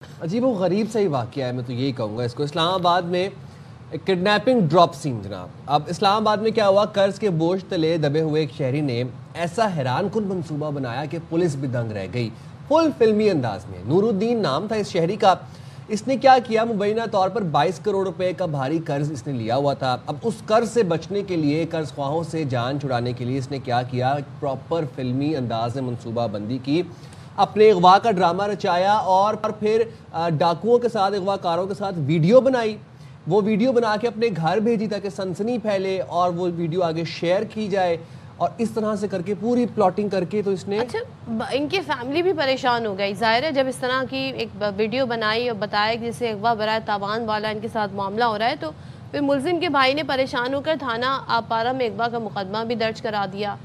عجیب و غریب سا ہی واقعہ ہے، میں تو یہی کہوں گا اس کو۔ اسلام آباد میں ایک کڈنیپنگ ڈراپ سین جناب۔ اب اسلام آباد میں کیا ہوا، قرض کے بوجھ تلے دبے ہوئے ایک شہری نے ایسا حیران کن منصوبہ بنایا کہ پولیس بھی دنگ رہ گئی، فل فلمی انداز میں۔ نور الدین نام تھا اس شہری کا۔ اس نے کیا کیا، مبینہ طور پر 22 کروڑ روپے کا بھاری قرض اس نے لیا ہوا تھا۔ اب اس قرض سے بچنے کے لیے، قرض خواہوں سے جان چھڑانے کے لیے اس نے کیا کیا، پراپر فلمی انداز میں منصوبہ بندی کی، اپنے اغوا کا ڈرامہ رچایا اور پھر ڈاکوؤں کے ساتھ، اغوا کاروں کے ساتھ ویڈیو بنائی۔ وہ ویڈیو بنا کے اپنے گھر بھیجی تاکہ سنسنی پھیلے اور وہ ویڈیو آگے شیئر کی جائے، اور اس طرح سے کر کے پوری پلاٹنگ کر کے تو اس نے ان کی فیملی بھی پریشان ہو گئی۔ ظاہر ہے جب اس طرح کی ایک ویڈیو بنائی اور بتایا کہ جسے اغوا برائے تاوان والا ان کے ساتھ معاملہ ہو رہا ہے، تو پھر ملزم کے بھائی نے پریشان ہو کر تھانہ آپارہ میں اغوا کا مقدمہ بھی درج کرا دیا۔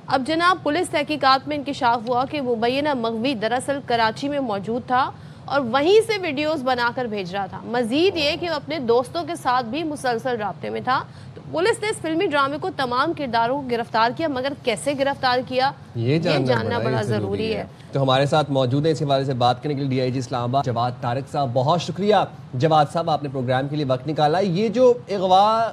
اب جناب پولیس تحقیقات میں انکشاف ہوا کہ مبینہ مغوی دراصل کراچی میں موجود تھا اور وہیں سے ویڈیوز بنا کر بھیج رہا تھا۔ مزید یہ کہ وہ اپنے دوستوں کے ساتھ بھی مسلسل رابطے میں تھا۔ تو پولیس نے اس فلمی ڈرامے کو تمام کرداروں کو گرفتار کیا، مگر کیسے گرفتار کیا یہ جاننا بڑا ضروری ہے۔ تو ہمارے ساتھ موجود ہیں اس حوالے سے بات کرنے کے لیے ڈی آئی جی اسلام آباد جواد طارق صاحب۔ بہت شکریہ جواد صاحب، آپ نے پروگرام کے لیے وقت نکالا۔ یہ جو اغوا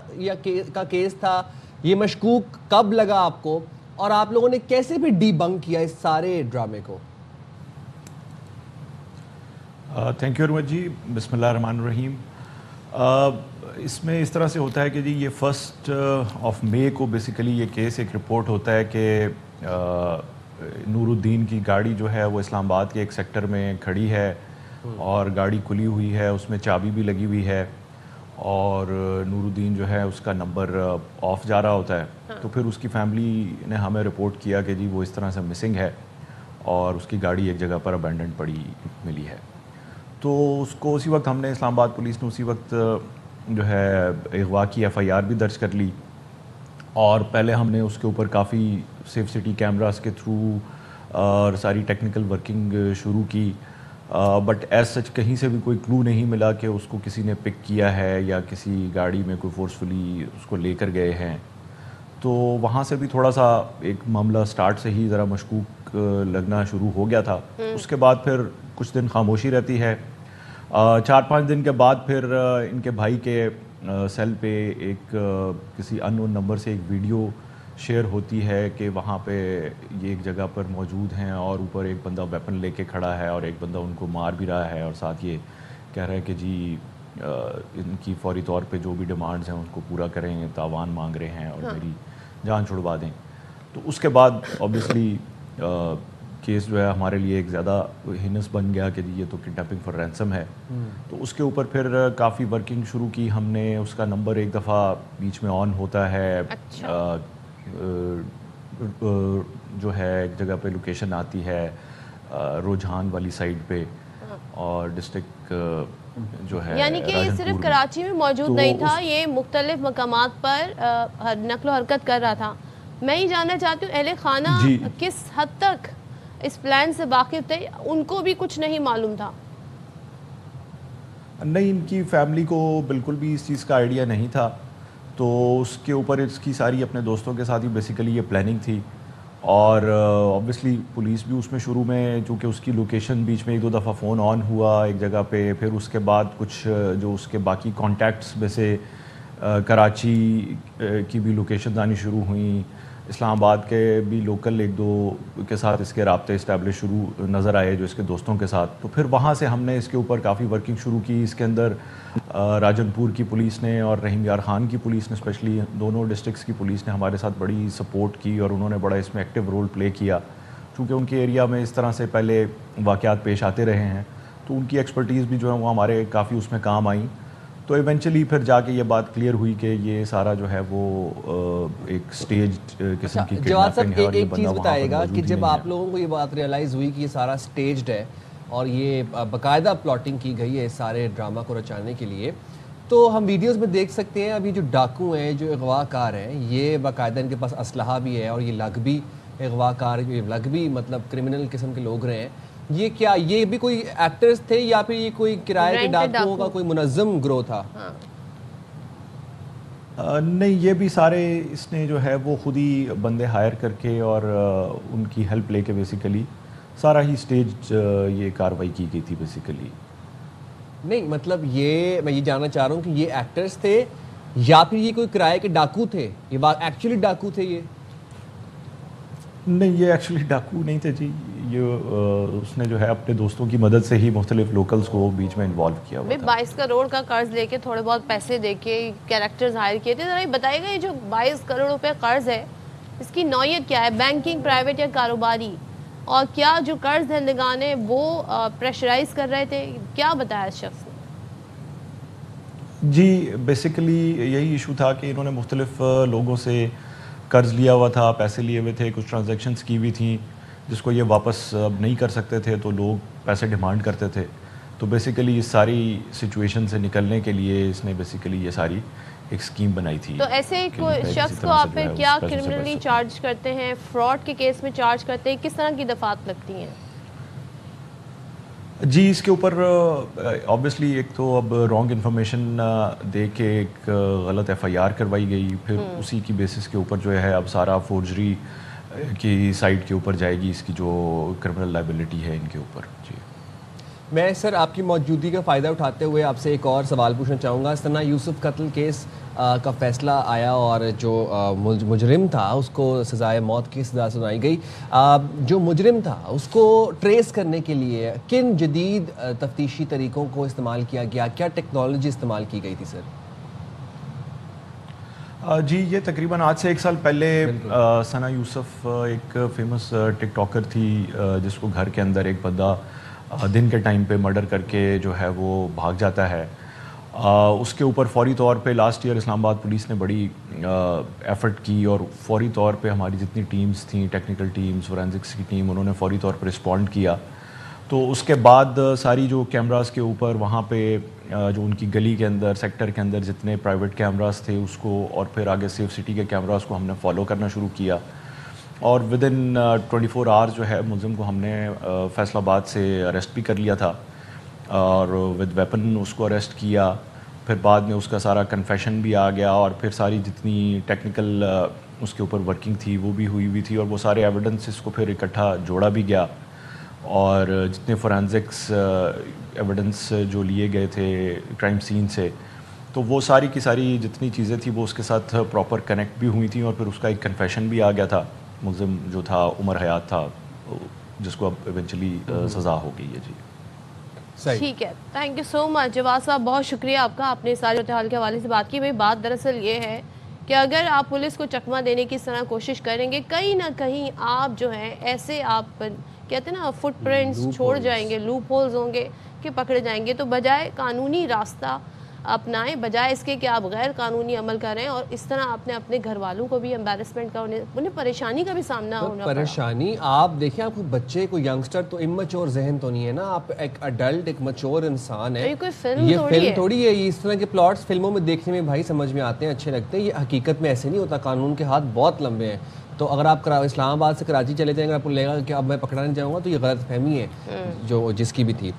کا کیس تھا، یہ مشکوک کب لگا آپ کو، اور آپ لوگوں نے کیسے بھی ڈی بنک کیا اس سارے ڈرامے کو؟ تھینک یو ویری مچ جی۔ بسم اللہ الرحمن الرحیم۔ اس میں اس طرح سے ہوتا ہے کہ جی یہ 1 مئی کو بیسیکلی یہ کیس ایک رپورٹ ہوتا ہے کہ نور الدین کی گاڑی جو ہے وہ اسلام آباد کے ایک سیکٹر میں کھڑی ہے اور گاڑی کھلی ہوئی ہے، اس میں چابی بھی لگی ہوئی ہے، اور نور الدین جو ہے اس کا نمبر آف جا رہا ہوتا ہے۔ تو پھر اس کی فیملی نے ہمیں رپورٹ کیا کہ جی وہ اس طرح سے مسنگ ہے اور اس کی گاڑی ایک جگہ پر ابینڈنڈ پڑی ملی ہے۔ تو اس کو اسی وقت ہم نے اسلام آباد پولیس نے اسی وقت جو ہے اغوا کی ایف آئی آر بھی درج کر لی، اور پہلے ہم نے اس کے اوپر کافی سیف سٹی کیمراز کے تھرو اور ساری ٹیکنیکل ورکنگ شروع کی، بٹ ایز سچ کہیں سے بھی کوئی کلو نہیں ملا کہ اس کو کسی نے پک کیا ہے یا کسی گاڑی میں کوئی فورسفلی اس کو لے کر گئے ہیں۔ تو وہاں سے بھی تھوڑا سا ایک معاملہ سٹارٹ سے ہی ذرا مشکوک لگنا شروع ہو گیا تھا۔ اس کے بعد پھر کچھ دن خاموشی رہتی ہے۔ 4-5 دن کے بعد پھر ان کے بھائی کے سیل پہ ایک کسی ان نون نمبر سے ایک ویڈیو شیئر ہوتی ہے کہ وہاں پہ یہ ایک جگہ پر موجود ہیں اور اوپر ایک بندہ ویپن لے کے کھڑا ہے اور ایک بندہ ان کو مار بھی رہا ہے، اور ساتھ یہ کہہ رہا ہے کہ جی ان کی فوری طور پہ جو بھی ڈیمانڈز ہیں ان کو پورا کریں، تاوان مانگ رہے ہیں اور میری جان چھڑوا دیں۔ تو اس کے بعد اوبیسلی کیس جو ہے ہمارے لیے ایک زیادہ ہینس بن گیا کہ یہ تو کڈنیپنگ فار رینسم ہے۔ تو اس کے اوپر پھر کافی ورکنگ شروع کی ہم نے۔ اس کا نمبر ایک دفعہ بیچ میں آن ہوتا ہے، جو ہے ایک جگہ پہ لوکیشن آتی ہے روجھان والی سائڈ پہ، اور ڈسٹرکٹ جو ہے یعنی کہ یہ صرف کراچی میں موجود نہیں تھا، یہ مختلف مقامات پر نقل و حرکت کر رہا تھا۔ میں یہ جاننا چاہتی ہوں اہل خانہ کس حد تک اس پلان سے واقف تھے، ان کو بھی کچھ نہیں معلوم تھا؟ نہیں، ان کی فیملی کو بالکل بھی اس چیز کا آئیڈیا نہیں تھا۔ تو اس کے اوپر اس کی ساری اپنے دوستوں کے ساتھ ہی بیسیکلی یہ پلاننگ تھی، اور آبویسلی پولیس بھی اس میں شروع میں، چونکہ اس کی لوکیشن بیچ میں 1-2 دفعہ فون آن ہوا ایک جگہ پہ، پھر اس کے بعد کچھ جو اس کے باقی کانٹیکٹس میں سے کراچی کی بھی لوکیشن آنی شروع ہوئیں، اسلام آباد کے بھی لوکل 1-2 کے ساتھ اس کے رابطے اسٹیبلش شروع نظر آئے جو اس کے دوستوں کے ساتھ۔ تو پھر وہاں سے ہم نے اس کے اوپر کافی ورکنگ شروع کی۔ اس کے اندر راجن پور کی پولیس نے اور رحیم یار خان کی پولیس نے، اسپیشلی دونوں ڈسٹرکٹس کی پولیس نے ہمارے ساتھ بڑی سپورٹ کی، اور انہوں نے بڑا اس میں ایکٹیو رول پلے کیا، چونکہ ان کے ایریا میں اس طرح سے پہلے واقعات پیش آتے رہے ہیں۔ تو ان کی ایکسپرٹیز بھی جو ہے وہ ہمارے کافی اس میں کام آئیں۔ تو ایونچولی پھر جا کے یہ بات کلیئر ہوئی کہ یہ سارا جو ہے وہ ایک سٹیج قسم کی جواد صاحب ایک چیز بتائیے گا کہ جب آپ لوگوں کو یہ بات ریئلائز ہوئی کہ یہ سارا سٹیجڈ ہے اور یہ باقاعدہ پلاٹنگ کی گئی ہے اس سارے ڈرامہ کو رچانے کے لیے، تو ہم ویڈیوز میں دیکھ سکتے ہیں ابھی جو ڈاکو ہیں، جو اغوا کار ہیں، یہ باقاعدہ ان کے پاس اسلحہ بھی ہے، اور یہ لگ بھی اغوا کار، یہ لگ بھی مطلب کرمنل قسم کے لوگ رہے ہیں۔ یہ کیا یہ بھی کوئی ایکٹرز تھے یا پھر یہ کوئی کرائے کے ڈاکوؤں کا کوئی منظم گروہ تھا؟ نہیں، یہ بھی سارے اس نے جو ہے وہ خود ہی بندے ہائر کر کے اور ان کی ہیلپ لے کے بیسیکلی سارا ہی سٹیج یہ کاروائی کی گئی تھی بیسیکلی۔ نہیں مطلب یہ میں یہ جاننا چاہ رہا ہوں کہ یہ ایکٹرز تھے یا پھر یہ کوئی کرائے کے ڈاکو تھے؟ یہ ایکچولی ڈاکو تھے یہ؟ نہیں، یہ ایکچولی ڈاکو نہیں تھے جی، یہ اس نے جو ہے اپنے دوستوں کی مدد سے ہی مختلف لوکلز کو بیچ میں انوالو کیا ہوا تھا۔ 22 کروڑ کا قرض لے کے تھوڑے بہت پیسے دے کے کیریکٹرز ہائر کیے تھے. ذرا یہ بتائیے گا یہ جو 22 کروڑ روپے قرض ہے اس کی نوعیت کیا ہے؟ بینکنگ، پرائیویٹ یا کاروباری؟ اور کیا جو قرض دہندگان ہیں وہ پریشرائز کر رہے تھے؟ کیا بتایا اس شخص نے؟ جی بیسیکلی یہی ایشو تھا کہ انہوں نے مختلف لوگوں سے قرض لیا ہوا تھا، پیسے لیے ہوئے تھے، کچھ ٹرانزیکشنز کی ہوئی تھیں جس کو یہ واپس اب نہیں کر سکتے تھے، تو لوگ پیسے ڈیمانڈ کرتے تھے. تو بیسیکلی اس ساری سچویشن سے نکلنے کے لیے اس نے بیسیکلی یہ ساری ایک اسکیم بنائی تھی. تو ایسے کوئی شخص کو آپ پھر کیا کرمنلی چارج کرتے ہیں؟ فراڈ کے کیس میں چارج کرتے ہیں؟ کس طرح کی دفعات لگتی ہیں؟ جی اس کے اوپر آبویسلی ایک تو اب رانگ انفارمیشن دے کے ایک غلط ایف آئی آر کروائی گئی، پھر اسی کی بیسس کے اوپر جو ہے اب سارا فورجری کی سائڈ کے اوپر جائے گی، اس کی جو کرمنل لائبلٹی ہے ان کے اوپر. جی میں سر آپ کی موجودگی کا فائدہ اٹھاتے ہوئے آپ سے ایک اور سوال پوچھنا چاہوں گا. ثنا یوسف قتل کیس کا فیصلہ آیا اور جو مجرم تھا اس کو سزائے موت کی سزا سنائی گئی. جو مجرم تھا اس کو ٹریس کرنے کے لیے کن جدید تفتیشی طریقوں کو استعمال کیا گیا؟ کیا ٹیکنالوجی استعمال کی گئی تھی سر؟ جی یہ تقریباً آج سے 1 سال پہلے ثنا یوسف ایک فیمس ٹک ٹاکر تھی جس کو گھر کے اندر ایک بندہ دن کے ٹائم پہ مرڈر کر کے جو ہے وہ بھاگ جاتا ہے. اس کے اوپر فوری طور پہ لاسٹ ایئر اسلام آباد پولیس نے بڑی ایفرٹ کی اور فوری طور پہ ہماری جتنی ٹیمز تھیں، ٹیکنیکل ٹیمز، فورینزکس کی ٹیم، انہوں نے فوری طور پہ رسپونڈ کیا. تو اس کے بعد ساری جو کیمراز کے اوپر وہاں پہ جو ان کی گلی کے اندر، سیکٹر کے اندر جتنے پرائیویٹ کیمراز تھے اس کو، اور پھر آگے سیف سٹی کے کیمراز کو ہم نے فالو کرنا شروع کیا. اور ود ان 24 آورز جو ہے ملزم کو ہم نے فیصل آباد سے اریسٹ بھی کر لیا تھا اور ود ویپن اس کو اریسٹ کیا. پھر بعد میں اس کا سارا کنفیشن بھی آ گیا اور پھر ساری جتنی ٹیکنیکل اس کے اوپر ورکنگ تھی وہ بھی ہوئی تھی اور وہ سارے ایویڈنس کو پھر اکٹھا جوڑا بھی گیا. اور جتنے فورینزکس ایویڈنس جو لیے گئے تھے کرائم سین سے، تو وہ ساری کی ساری جتنی چیزیں تھیں وہ اس کے ساتھ پراپر کنیکٹ بھی ہوئی تھیں اور پھر اس کا ایک کنفیشن بھی آ گیا تھا. ملزم جو تھا عمر حیات تھا جس کو اب ایونچولی سزا ہو گئی ہے. جی ٹھیک ہے، تھینک یو سو مچ جواز صاحب، بہت شکریہ آپ کا. آپ نے سارے صورتحال کے حوالے سے بات کی. بھائی بات دراصل یہ ہے کہ اگر آپ پولیس کو چکمہ دینے کی اس طرح کوشش کریں گے، کہیں نہ کہیں آپ جو ہیں ایسے آپ کہتے ہیں نا فٹ پرنٹس چھوڑ جائیں گے، لوپ ہولز ہوں گے کہ پکڑے جائیں گے. تو بجائے قانونی راستہ اپنائیں، بجائے اس کے کہ آپ غیر قانونی عمل کریں اور اس طرح آپ نے اپنے گھر والوں کو بھی امبیرسمنٹ کا، انہیں پریشانی کا بھی سامنا ہونا پڑا. پریشانی آپ دیکھیں، آپ کو بچے کو ینگسٹر تو امچور ذہن تو نہیں ہے نا، آپ ایک اڈلٹ ایک مچور انسان ہے. یہ کوئی فلم تھوڑی ہے. یہ اس طرح کے پلاٹس فلموں میں دیکھنے میں بھائی سمجھ میں آتے ہیں، اچھے لگتے ہیں. یہ حقیقت میں ایسے نہیں ہوتا، قانون کے ہاتھ بہت لمبے ہیں. تو اگر آپ اسلام آباد سے کراچی چلے جائیں گے، آپ کو لگے گا کہ اب میں پکڑانے جاؤں گا، تو یہ غلط فہمی ہے جو جس کی بھی تھی.